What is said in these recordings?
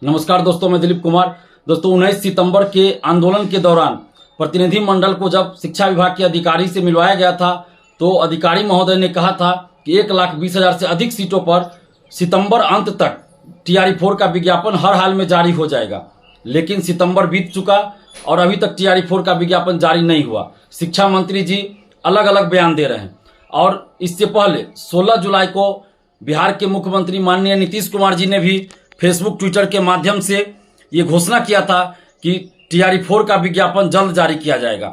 नमस्कार दोस्तों, मैं दिलीप कुमार। दोस्तों 19 सितंबर के आंदोलन के दौरान प्रतिनिधि मंडल को जब शिक्षा विभाग के अधिकारी से मिलवाया गया था तो अधिकारी महोदय ने कहा था कि 1,20,000 से अधिक सीटों पर सितंबर अंत तक TRE4 का विज्ञापन हर हाल में जारी हो जाएगा। लेकिन सितंबर बीत चुका और अभी तक TRE4 का विज्ञापन जारी नहीं हुआ। शिक्षा मंत्री जी अलग अलग बयान दे रहे हैं और इससे पहले 16 जुलाई को बिहार के मुख्यमंत्री माननीय नीतीश कुमार जी ने भी फेसबुक ट्विटर के माध्यम से ये घोषणा किया था कि TRE4 का विज्ञापन जल्द जारी किया जाएगा।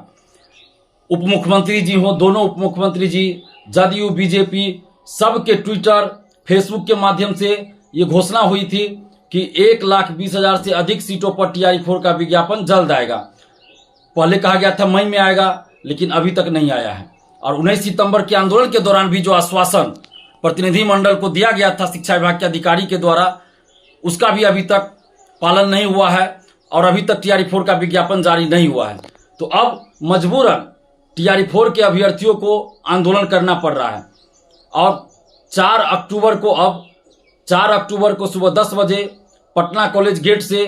उप मुख्यमंत्री जी हो, दोनों उप मुख्यमंत्री जी, जदयू, बीजेपी, सबके ट्विटर फेसबुक के माध्यम से ये घोषणा हुई थी कि 1,20,000 से अधिक सीटों पर TRE4 का विज्ञापन जल्द आएगा। पहले कहा गया था मई में आएगा, लेकिन अभी तक नहीं आया है। और 19 सितंबर के आंदोलन के दौरान भी जो आश्वासन प्रतिनिधि मंडल को दिया गया था शिक्षा विभाग के अधिकारी के द्वारा, उसका भी अभी तक पालन नहीं हुआ है और अभी तक TRE4 का विज्ञापन जारी नहीं हुआ है। तो अब मजबूरन TRE4 के अभ्यर्थियों को आंदोलन करना पड़ रहा है। और 4 अक्टूबर को सुबह 10 बजे पटना कॉलेज गेट से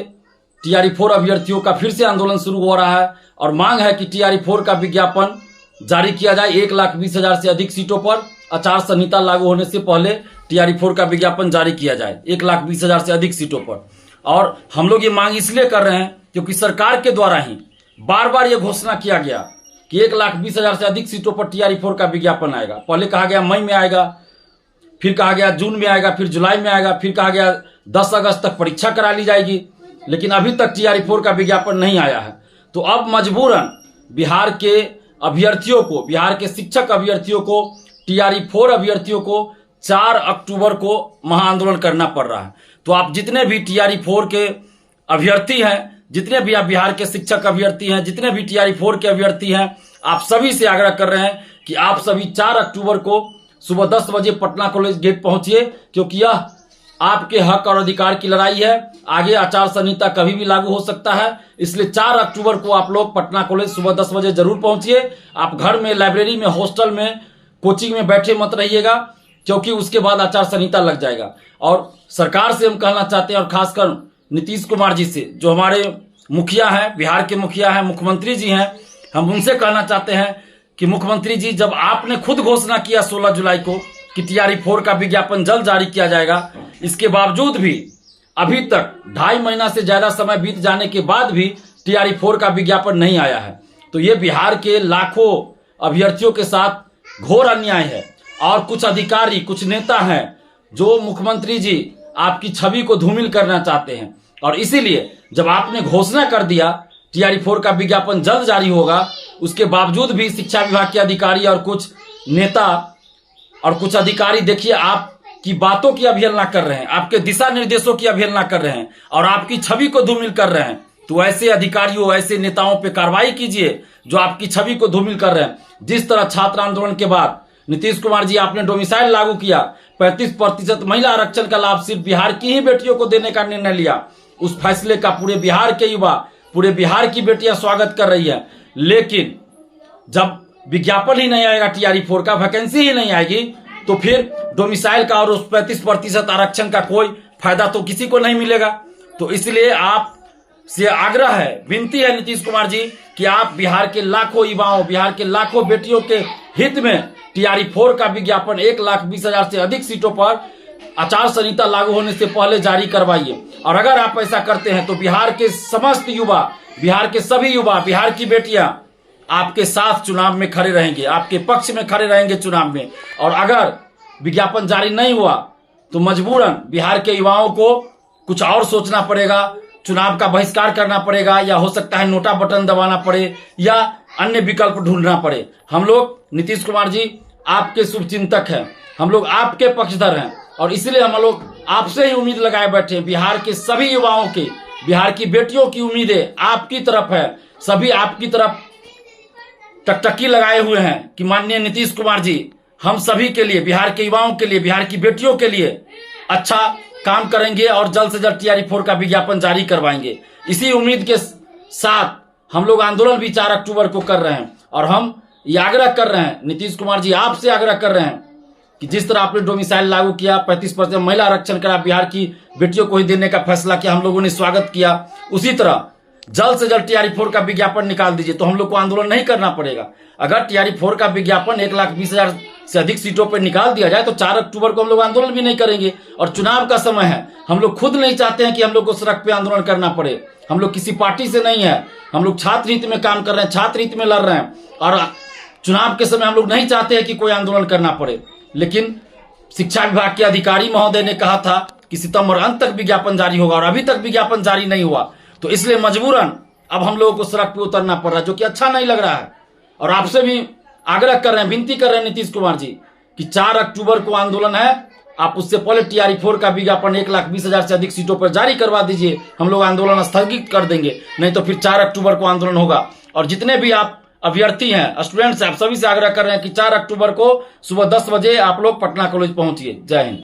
TRE4 अभ्यर्थियों का फिर से आंदोलन शुरू हो रहा है और मांग है कि TRE4 का विज्ञापन जारी किया जाए। 1,20,000 से अधिक सीटों पर आचार संहिता लागू होने से पहले TRE4 का विज्ञापन जारी किया जाए 1,20,000 से अधिक सीटों पर। और हम लोग ये मांग इसलिए कर रहे हैं क्योंकि सरकार के द्वारा ही बार बार ये घोषणा किया गया कि 1,20,000 से अधिक सीटों पर TRE4 का विज्ञापन आएगा। पहले कहा गया मई में आएगा, फिर कहा गया जून में आएगा, फिर जुलाई में आएगा, फिर कहा गया 10 अगस्त तक परीक्षा करा ली जाएगी, लेकिन अभी तक TRE4 का विज्ञापन नहीं आया है। तो अब मजबूरन बिहार के अभ्यर्थियों को, बिहार के शिक्षक अभ्यर्थियों को, TRE4 अभ्यर्थियों को 4 अक्टूबर को महाआंदोलन करना पड़ रहा है। तो आप जितने भी TRE4 के अभ्यर्थी हैं, जितने भी आप बिहार के शिक्षक अभ्यर्थी हैं, जितने भी TRE4 के अभ्यर्थी हैं, आप सभी से आग्रह कर रहे हैं कि आप सभी 4 अक्टूबर को सुबह 10 बजे पटना कॉलेज गेट पहुंचिए, क्योंकि यह आपके हक और अधिकार की लड़ाई है। आगे आचार संहिता कभी भी लागू हो सकता है, इसलिए 4 अक्टूबर को आप लोग पटना कॉलेज सुबह 10 बजे जरूर पहुंचिए। आप घर में, लाइब्रेरी में, हॉस्टल में, कोचिंग में बैठे मत रहिएगा, क्योंकि उसके बाद आचार संहिता लग जाएगा। और सरकार से हम कहना चाहते हैं, और खासकर नीतीश कुमार जी से, जो हमारे मुखिया हैं, बिहार के मुखिया हैं, मुख्यमंत्री जी हैं, हम उनसे कहना चाहते हैं कि मुख्यमंत्री जी, जब आपने खुद घोषणा किया 16 जुलाई को कि TRE4 का विज्ञापन जल्द जारी किया जाएगा, इसके बावजूद भी अभी तक 2.5 महीना से ज्यादा समय बीत जाने के बाद भी TRE4 का विज्ञापन नहीं आया है। तो ये बिहार के लाखों अभ्यर्थियों के साथ घोर अन्याय है। और कुछ अधिकारी, कुछ नेता हैं जो मुख्यमंत्री जी आपकी छवि को धूमिल करना चाहते हैं, और इसीलिए जब आपने घोषणा कर दिया TRE4 का विज्ञापन जल्द जारी होगा, उसके बावजूद भी शिक्षा विभाग के अधिकारी और कुछ नेता और कुछ अधिकारी, देखिए, आपकी बातों की अवहेलना कर रहे हैं, आपके दिशा निर्देशों की अवहेलना कर रहे हैं और आपकी छवि को धूमिल कर रहे हैं। तो ऐसे अधिकारियों, ऐसे नेताओं पे कार्रवाई कीजिए जो आपकी छवि को धूमिल कर रहे हैं। जिस तरह छात्र आंदोलन के बाद नीतीश कुमार जी आपने डोमिसाइल लागू किया, 35% महिला आरक्षण का लाभ सिर्फ बिहार की ही बेटियों को देने का निर्णय लिया, उस फैसले का पूरे बिहार के युवा, पूरे बिहार की बेटियां स्वागत कर रही है। लेकिन जब विज्ञापन ही नहीं आएगा TRE4 का, वैकेंसी ही नहीं आएगी, तो फिर डोमिसाइल का और उस 35% आरक्षण का कोई फायदा तो किसी को नहीं मिलेगा। तो इसलिए आप से आग्रह है, विनती है नीतीश कुमार जी कि आप बिहार के लाखों युवाओं, बिहार के लाखों बेटियों के हित में TRE4 का विज्ञापन 1,20,000 से अधिक सीटों पर आचार संहिता लागू होने से पहले जारी करवाइए। और अगर आप ऐसा करते हैं तो बिहार के समस्त युवा, बिहार के सभी युवा, बिहार की बेटियां आपके साथ चुनाव में खड़े रहेंगे, आपके पक्ष में खड़े रहेंगे चुनाव में। और अगर विज्ञापन जारी नहीं हुआ तो मजबूरन बिहार के युवाओं को कुछ और सोचना पड़ेगा, चुनाव का बहिष्कार करना पड़ेगा, या हो सकता है नोटा बटन दबाना पड़े, या अन्य विकल्प ढूंढना पड़े। हम लोग, नीतीश कुमार जी, आपके शुभचिंतक हैं, हम लोग आपके पक्षधर हैं, और इसलिए हम लोग आपसे ही उम्मीद लगाए बैठे हैं। बिहार के सभी युवाओं की, बिहार की बेटियों की उम्मीदें आपकी तरफ है, सभी आपकी तरफ टकटकी लगाए हुए हैं कि माननीय नीतीश कुमार जी हम सभी के लिए, बिहार के युवाओं के लिए, बिहार की बेटियों के लिए अच्छा काम करेंगे और जल्द से जल्द TRE4 का विज्ञापन जारी करवाएंगे। इसी उम्मीद के साथ हम लोग आंदोलन भी 4 अक्टूबर को कर रहे हैं, और हम ये आग्रह कर रहे हैं, नीतीश कुमार जी आपसे आग्रह कर रहे हैं कि जिस तरह आपने डोमिसाइल लागू किया, 35% महिला आरक्षण करा, बिहार की बेटियों को ही देने का फैसला किया, हम लोगों ने स्वागत किया। उसी तरह जल्द से जल्द TRE 4 का विज्ञापन निकाल दीजिए, तो हम लोग को आंदोलन नहीं करना पड़ेगा। अगर TRE 4 का विज्ञापन 1,20,000 से अधिक सीटों पर निकाल दिया जाए तो 4 अक्टूबर को हम लोग आंदोलन भी नहीं करेंगे। और चुनाव का समय है, हम लोग खुद नहीं चाहते हैं कि हम लोग को सड़क पे आंदोलन करना पड़े। हम लोग किसी पार्टी से नहीं है, हम लोग छात्र हित में काम कर रहे हैं, छात्र हित में लड़ रहे हैं, और चुनाव के समय हम लोग नहीं चाहते हैं कि कोई आंदोलन करना पड़े। लेकिन शिक्षा विभाग के अधिकारी महोदय ने कहा था कि सितंबर अंत तक विज्ञापन जारी होगा, और अभी तक विज्ञापन जारी नहीं हुआ, तो इसलिए मजबूरन अब हम लोगों को सड़क पे उतरना पड़ रहा है, जो कि अच्छा नहीं लग रहा है। और आपसे भी आग्रह कर रहे हैं, विनती कर रहे हैं नीतीश कुमार जी कि 4 अक्टूबर को आंदोलन है, आप उससे पहले TRE 4 का विज्ञापन 1,20,000 से अधिक सीटों पर जारी करवा दीजिए। हम लोग आंदोलन स्थगित कर देंगे, नहीं तो फिर 4 अक्टूबर को आंदोलन होगा। और जितने भी आप अभ्यर्थी हैं, स्टूडेंट्स, आप सभी से आग्रह कर रहे हैं कि 4 अक्टूबर को सुबह 10 बजे आप लोग पटना कॉलेज पहुंचिए। जय हिंद।